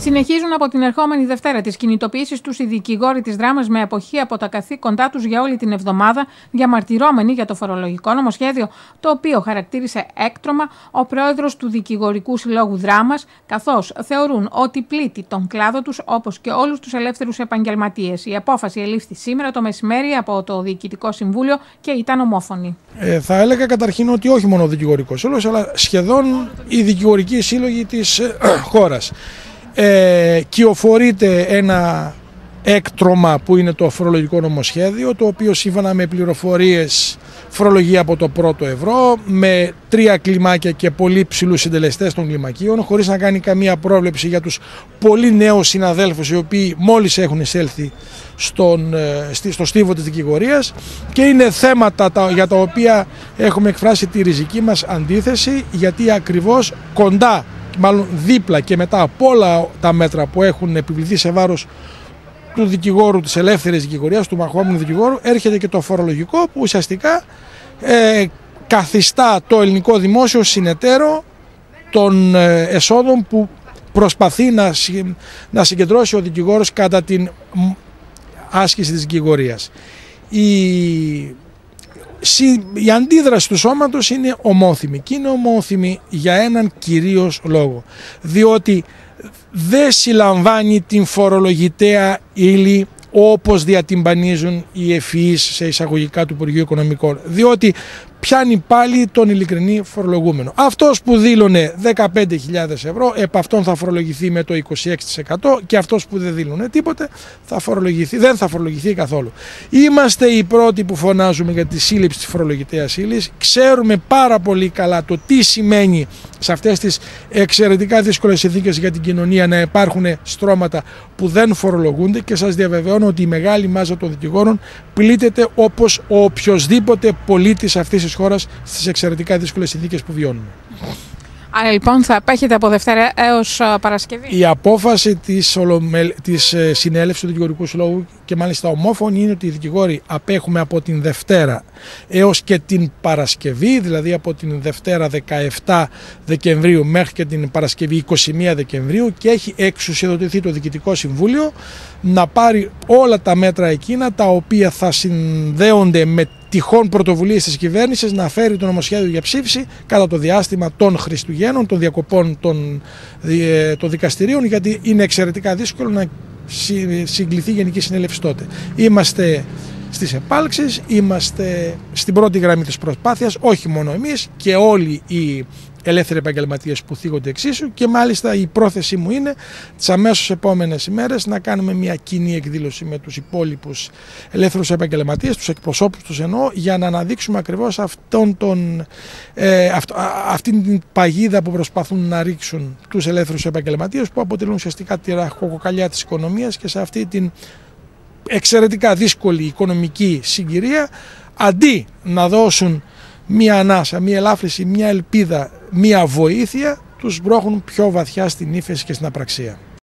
Συνεχίζουν από την ερχόμενη Δευτέρα τις κινητοποιήσεις τους οι δικηγόροι της Δράμας με αποχή από τα καθήκοντά τους για όλη την εβδομάδα, διαμαρτυρόμενοι για το φορολογικό νομοσχέδιο, το οποίο χαρακτήρισε έκτρωμα ο πρόεδρος του Δικηγορικού Συλλόγου Δράμας, καθώς θεωρούν ότι πλήττει τον κλάδο τους όπως και όλους τους ελεύθερους επαγγελματίες. Η απόφαση ελήφθη σήμερα το μεσημέρι από το Διοικητικό Συμβούλιο και ήταν ομόφωνη. Θα έλεγα καταρχήν ότι όχι μόνο ο Δικηγορικός Σύλλογος, αλλά σχεδόν οι δικηγορικοί σύλλογοι της χώρας. Κυοφορείται ένα έκτρωμα που είναι το φορολογικό νομοσχέδιο, το οποίο σύμφωνα με πληροφορίες φορολογεί από το πρώτο ευρώ, με 3 κλιμάκια και πολύ ψηλούς συντελεστές των κλιμακίων, χωρίς να κάνει καμία πρόβλεψη για τους πολύ νέους συναδέλφους οι οποίοι μόλις έχουν εισέλθει στο στίβο της δικηγορίας, και είναι θέματα για τα οποία έχουμε εκφράσει τη ριζική μας αντίθεση, γιατί ακριβώς κοντά, μάλλον δίπλα και μετά από όλα τα μέτρα που έχουν επιβληθεί σε βάρος του δικηγόρου, της ελεύθερης δικηγορίας, του μαχόμενου δικηγόρου, έρχεται και το φορολογικό, που ουσιαστικά καθιστά το ελληνικό δημόσιο συνεταίρο των εσόδων που προσπαθεί να συγκεντρώσει ο δικηγόρος κατά την άσκηση της δικηγορίας. Η αντίδραση του σώματος είναι ομόθυμη, και είναι ομόθυμη για έναν κυρίως λόγο, διότι δεν συλλαμβάνει την φορολογητέα ύλη όπως διατυμπανίζουν οι ευφυείς σε εισαγωγικά του Υπουργείου Οικονομικών, διότι πιάνει πάλι τον ειλικρινή φορολογούμενο. Αυτός που δήλωνε 15.000 ευρώ, επ' αυτόν θα φορολογηθεί με το 26%, και αυτός που δεν δήλωνε τίποτε δεν θα φορολογηθεί καθόλου. Είμαστε οι πρώτοι που φωνάζουμε για τη σύλληψη της φορολογητέας ύλης. Ξέρουμε πάρα πολύ καλά το τι σημαίνει σε αυτές τις εξαιρετικά δύσκολες συνθήκες για την κοινωνία να υπάρχουν στρώματα που δεν φορολογούνται, και σας διαβεβαιώνω ότι η μεγάλη μάζα των δικηγόρων πλήττεται όπως ο οποιοσδήποτε πολίτης αυτής της χώρας στις εξαιρετικά δύσκολες συνθήκες που βιώνουμε. Άρα λοιπόν θα απέχετε από Δευτέρα έως Παρασκευή. Η απόφαση της συνέλευσης του Δικηγορικού Συλλόγου, και μάλιστα ομόφωνη, είναι ότι οι δικηγόροι απέχουμε από την Δευτέρα έως και την Παρασκευή, δηλαδή από την Δευτέρα 17 Δεκεμβρίου μέχρι και την Παρασκευή 21 Δεκεμβρίου, και έχει εξουσιοδοτηθεί το Διοικητικό Συμβούλιο να πάρει όλα τα μέτρα εκείνα τα οποία θα συνδέονται με τυχόν πρωτοβουλίες της κυβέρνησης να φέρει το νομοσχέδιο για ψήφιση κατά το διάστημα των Χριστουγέννων, των διακοπών των δικαστηρίων, γιατί είναι εξαιρετικά δύσκολο να συγκληθεί Γενική Συνέλευση τότε. Είμαστε στις επάλξεις, είμαστε στην πρώτη γραμμή της προσπάθειας, όχι μόνο εμείς, και όλοι οι ελεύθεροι επαγγελματίες που θίγονται εξίσου, και μάλιστα η πρόθεσή μου είναι τις αμέσως επόμενες ημέρες να κάνουμε μια κοινή εκδήλωση με τους υπόλοιπους ελεύθερους επαγγελματίες, τους εκπροσώπους τους εννοώ, για να αναδείξουμε ακριβώς αυτήν την παγίδα που προσπαθούν να ρίξουν τους ελεύθερους επαγγελματίες, που αποτελούν ουσιαστικά τη ραχοκοκαλιά της οικονομίας, και σε αυτή την εξαιρετικά δύσκολη οικονομική συγκυρία, αντί να δώσουν μία ανάσα, μία ελάφρυνση, μία ελπίδα, μία βοήθεια, τους μπρώχνουν πιο βαθιά στην ύφεση και στην απραξία.